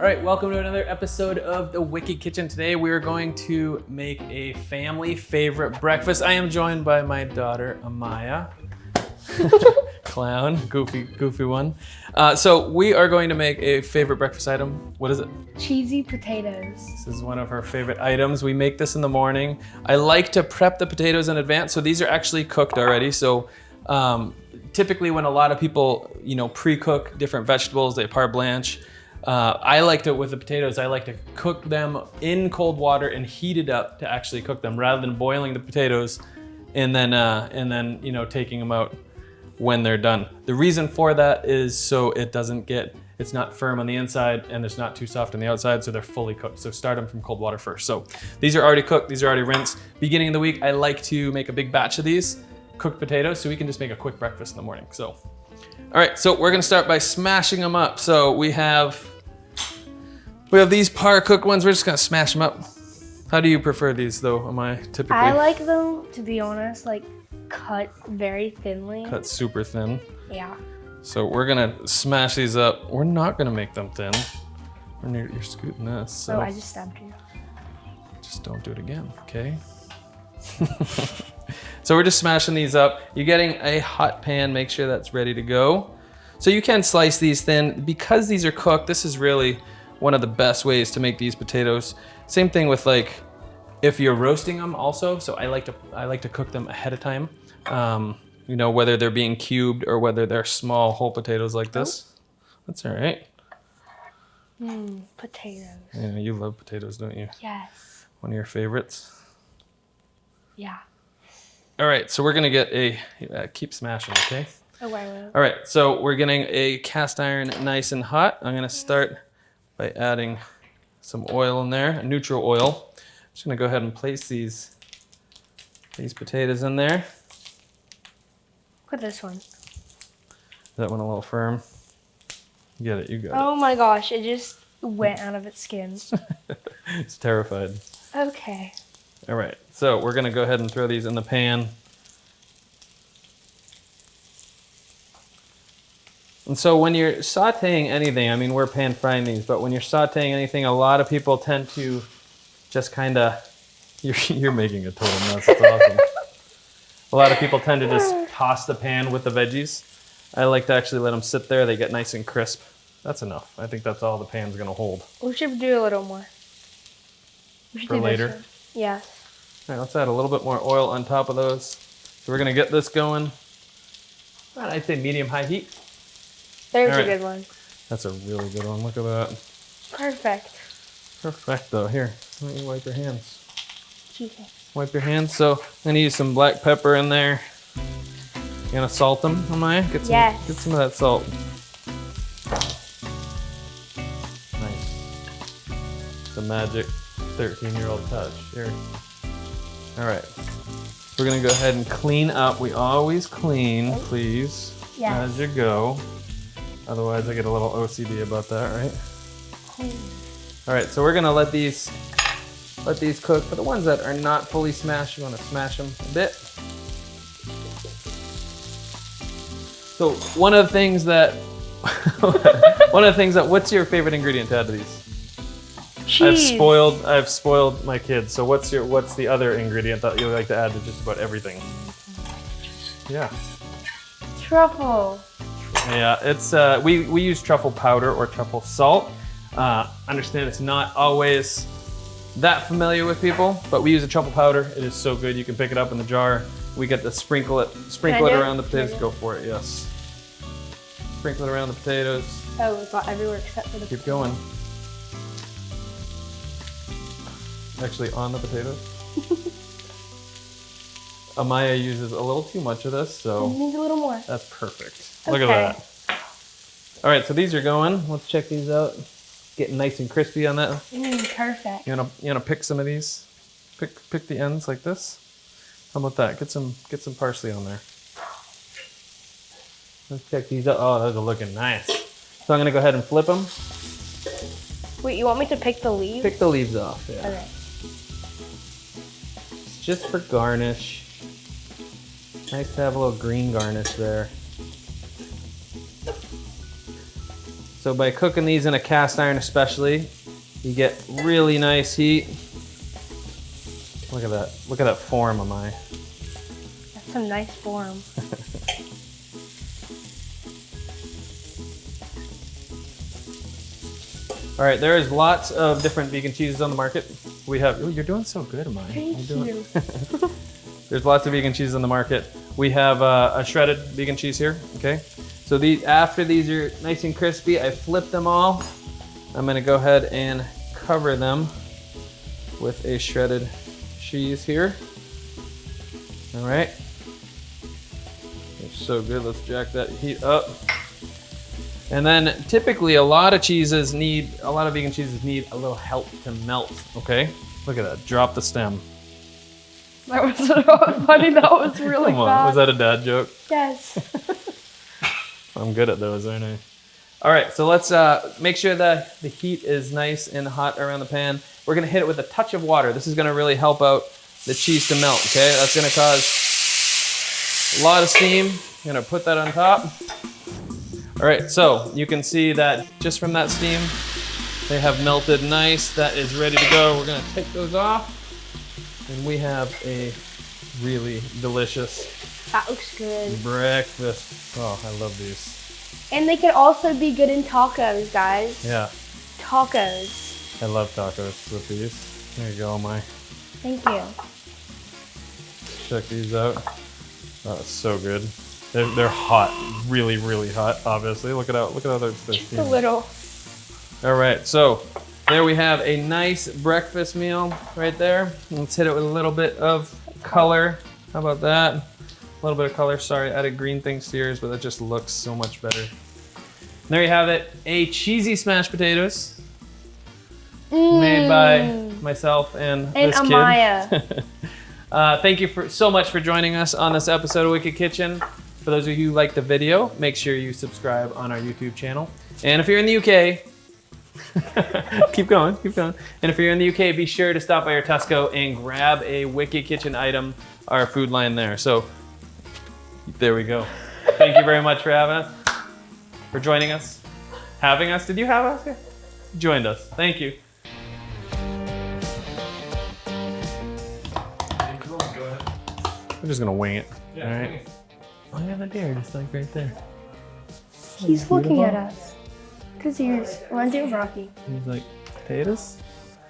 All right, welcome to another episode of The Wicked Kitchen. Today we are going to make a family favorite breakfast. I am joined by my daughter, Amaya. Clown, goofy one. So we are going to make a favorite breakfast item. What is it? Cheesy potatoes. This is one of her favorite items. We make this in the morning. I like to prep the potatoes in advance. So these are actually cooked already. So typically when a lot of people, pre-cook different vegetables, they part blanch. I like to, with the potatoes, I like to cook them in cold water and heat it up to actually cook them rather than boiling the potatoes and then taking them out when they're done. The reason for that is so it's not firm on the inside and it's not too soft on the outside, so they're fully cooked. So start them from cold water first. So these are already cooked, these are already rinsed. Beginning of the week, I like to make a big batch of these cooked potatoes so we can just make a quick breakfast in the morning. So, all right, so we're gonna start by smashing them up. So we have these par cooked ones. We're just gonna smash them up. How do you prefer these though? Am I typically? I like them, to be honest, like cut very thinly. Cut super thin. Yeah. So we're gonna smash these up. We're not gonna make them thin. You're scooting this. So Oh, I just stabbed you. just don't do it again, okay? So we're just smashing these up. You're getting a hot pan. Make sure that's ready to go. So you can slice these thin. Because these are cooked, this is really one of the best ways to make these potatoes. Same thing with like if you're roasting them also. So I like to cook them ahead of time. Whether they're being cubed or whether they're small whole potatoes like this. That's all right. Potatoes. Yeah, you love potatoes, don't you? Yes. One of your favorites. Yeah. All right, so we're gonna keep smashing, okay? Oh, wow. All right, so we're getting a cast iron nice and hot. I'm gonna start by adding some oil in there, a neutral oil. I'm just gonna go ahead and place these potatoes in there. Look at this one. Is that one a little firm? You got it. Oh my gosh, it just went out of its skin. It's terrified. Okay. All right, so we're gonna go ahead and throw these in the pan. And so when you're sauteing anything, I mean, we're pan frying these, but when you're sauteing anything, a lot of people tend to just kind of, you're making a total mess, it's awesome. A lot of people tend to just toss the pan with the veggies. I like to actually let them sit there, they get nice and crisp. That's enough. I think that's all the pan's gonna hold. We should do a little more. We should For do later? This one. Yeah. All right, let's add a little bit more oil on top of those. So we're gonna get this going. I'd say medium-high heat. There's All a right. good one. That's a really good one. Look at that. Perfect. Perfecto. Here, why don't you wipe your hands? Okay. Wipe your hands. So I'm gonna use some black pepper in there. You gonna salt them, Amaya? Yes. Get some of that salt. Nice. The magic 13-year-old touch. Here. All right. We're gonna go ahead and clean up. We always clean, please, Yes. as you go. Otherwise, I get a little OCD about that, right? All right, so we're gonna let these cook. For the ones that are not fully smashed, you wanna smash them a bit. So one of the things that, what's your favorite ingredient to add to these? Cheese. I've spoiled my kids. So what's the other ingredient that you like to add to just about everything? Yeah. Truffle. Yeah, it's we use truffle powder or truffle salt. Understand it's not always that familiar with people, but we use a truffle powder. It is so good. You can pick it up in the jar. We get to sprinkle it around the potatoes. Go for it, yes. Sprinkle it around the potatoes. Oh, it got everywhere except for the Keep going. Actually, on the potatoes. Amaya uses a little too much of this, so Needs a little more. that's perfect. Look at that. All right, so these are going. Let's check these out. Getting nice and crispy on that. Perfect. You wanna pick some of these? Pick the ends like this. How about that? Get some parsley on there. Let's check these out. Oh, those are looking nice. So I'm gonna go ahead and flip them. Wait, you want me to pick the leaves? Pick the leaves off. Yeah. Okay. Just for garnish. Nice to have a little green garnish there. So by cooking these in a cast iron especially, you get really nice heat. Look at that. Look at that form of mine. That's a nice form. All right, there is lots of different vegan cheeses on the market. We have, oh, you're doing so good, Amaya. Thank you. There's lots of vegan cheeses on the market. We have a shredded vegan cheese here, okay? So these, after these are nice and crispy, I flip them all. I'm gonna go ahead and cover them with a shredded cheese here. All right. It's so good, let's jack that heat up. And then typically a lot of vegan cheeses need a little help to melt, okay? Look at that, drop the stem. That was so funny, that was really Come on, fast. was that a dad joke? Yes. I'm good at those, aren't I? All right, so let's make sure that the heat is nice and hot around the pan. We're gonna hit it with a touch of water. This is gonna really help out the cheese to melt, okay? That's gonna cause a lot of steam. I'm gonna put that on top. All right, so you can see that just from that steam, they have melted nice. That is ready to go. We're gonna take those off, and we have a really delicious That looks good. breakfast. Oh, I love these. And they can also be good in tacos, guys. Yeah, Tacos. I love tacos with these. There you go, my. Thank you. Check these out. Oh, it's so good. They're hot, really, really hot. Obviously, look at how they're Just a steaming. little. All right, so there we have a nice breakfast meal right there. Let's hit it with a little bit of color. How about that? A little bit of color. Sorry, I added green things to yours, but that just looks so much better. There you have it, a cheesy smashed potatoes made by myself and this kid. Amaya. Thank you so much for joining us on this episode of Wicked Kitchen. For those of you who like the video, make sure you subscribe on our YouTube channel. And if you're in the UK, keep going. And if you're in the UK, be sure to stop by your Tesco and grab a Wicked Kitchen item, our food line there. So there we go. Thank you very much for joining us. Having us? Did you have us? Yeah. Joined us. Thank you. We're just gonna wing it. All right. Oh, yeah, the deer, just like right there. He's looking at us. Because he's, want to do Rocky. He's like, potatoes?